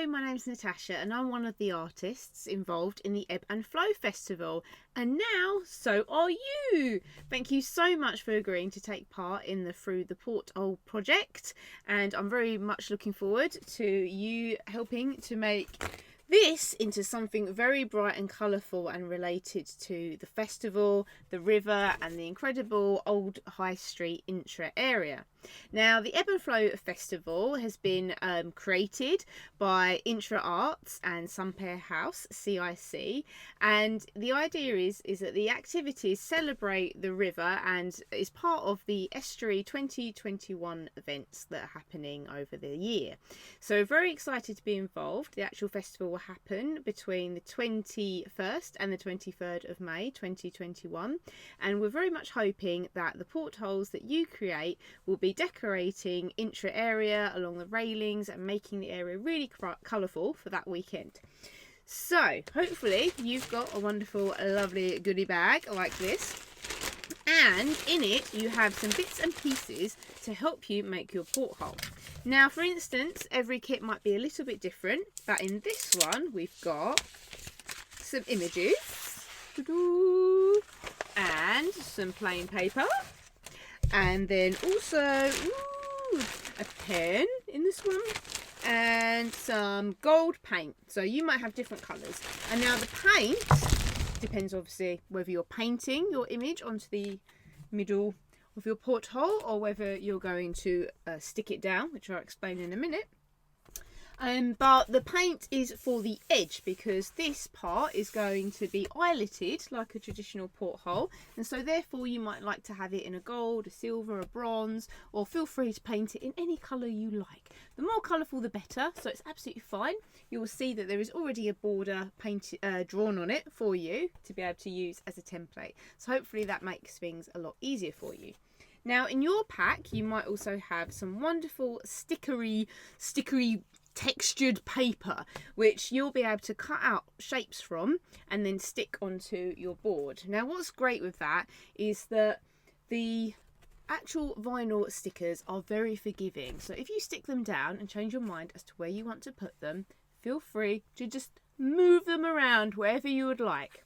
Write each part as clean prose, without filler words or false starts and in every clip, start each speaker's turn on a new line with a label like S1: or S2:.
S1: Hello, my name's Natasha and I'm one of the artists involved in the Ebb and Flow Festival, and now so are you. Thank you so much for agreeing to take part in the Through the Porthole project, and I'm very much looking forward to you helping to make this into something very bright and colourful and related to the festival, the river and the incredible old high street intra area. Now, the Ebb and Flow Festival has been created by Intra Arts and Sunpair House, CIC, and the idea is that the activities celebrate the river and is part of the Estuary 2021 events that are happening over the year. So very excited to be involved. The actual festival will happen between the 21st and the 23rd of May 2021, and we're very much hoping that the portholes that you create will be decorating intra area along the railings and making the area really colourful for that weekend. So hopefully you've got a wonderful, lovely goodie bag like this, and in it you have some bits and pieces to help you make your porthole. Now, for instance, every kit might be a little bit different, but in this one we've got some images and some plain paper, and then also a pen in this one and some gold paint. So you might have different colours. And now the paint depends obviously whether you're painting your image onto the middle of your porthole or whether you're going to stick it down, which I'll explain in a minute. But the paint is for the edge, because this part is going to be eyeletted like a traditional porthole, and so therefore you might like to have it in a gold, a silver, a bronze, or feel free to paint it in any colour you like. The more colourful the better, so it's absolutely fine. You will see that there is already a border painted drawn on it for you to be able to use as a template, so hopefully that makes things a lot easier for you. Now, in your pack you might also have some wonderful stickery textured paper, which you'll be able to cut out shapes from and then stick onto your board. Now, what's great with that is that the actual vinyl stickers are very forgiving, so if you stick them down and change your mind as to where you want to put them, feel free to just move them around wherever you would like.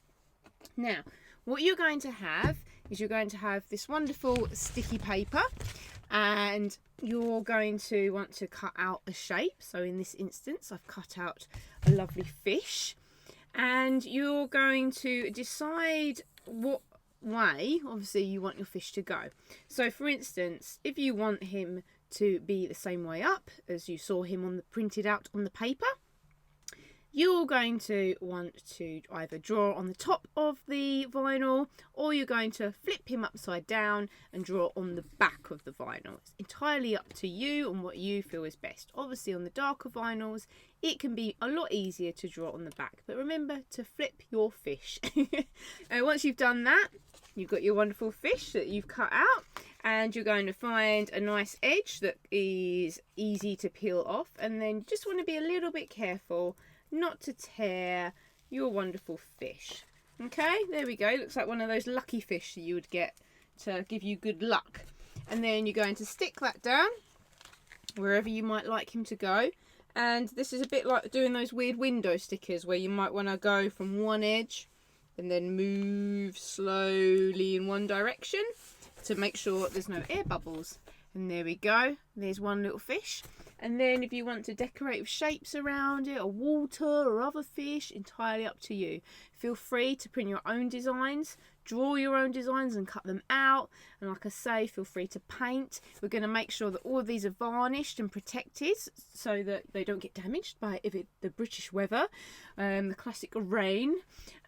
S1: Now, what you're going to have is you're going to have this wonderful sticky paper, and you're going to want to cut out a shape. So in this instance I've cut out a lovely fish, and you're going to decide what way obviously you want your fish to go. So for instance, if you want him to be the same way up as you saw him on the printed out on the paper, you're going to want to either draw on the top of the vinyl, or you're going to flip him upside down and draw on the back of the vinyl. It's entirely up to you and what you feel is best. Obviously on the darker vinyls it can be a lot easier to draw on the back, but remember to flip your fish. And once you've done that, you've got your wonderful fish that you've cut out, and you're going to find a nice edge that is easy to peel off, and then you just want to be a little bit careful not to tear your wonderful fish. Okay, there we go. Looks like one of those lucky fish that you would get to give you good luck. And then you're going to stick that down wherever you might like him to go. And this is a bit like doing those weird window stickers where you might want to go from one edge and then move slowly in one direction to make sure there's no air bubbles. And there we go, there's one little fish. And then if you want to decorate with shapes around it, or water or other fish, entirely up to you. Feel free to print your own designs, draw your own designs and cut them out. And like I say, feel free to paint. We're going to make sure that all of these are varnished and protected so that they don't get damaged by the British weather, the classic rain.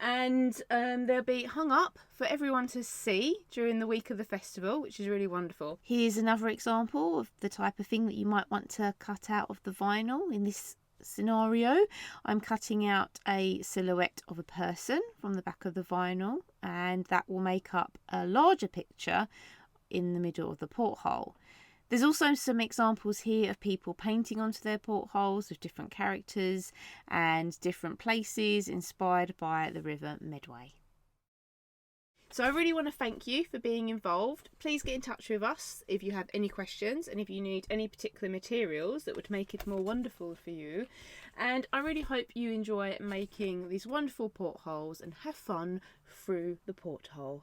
S1: And they'll be hung up for everyone to see during the week of the festival, which is really wonderful. Here's another example of the type of thing that you might want to cut out of the vinyl. In this scenario, I'm cutting out a silhouette of a person from the back of the vinyl, and that will make up a larger picture in the middle of the porthole. There's also some examples here of people painting onto their portholes with different characters and different places inspired by the River Medway. So I really want to thank you for being involved. Please get in touch with us if you have any questions and if you need any particular materials that would make it more wonderful for you. And I really hope you enjoy making these wonderful portholes and have fun through the porthole.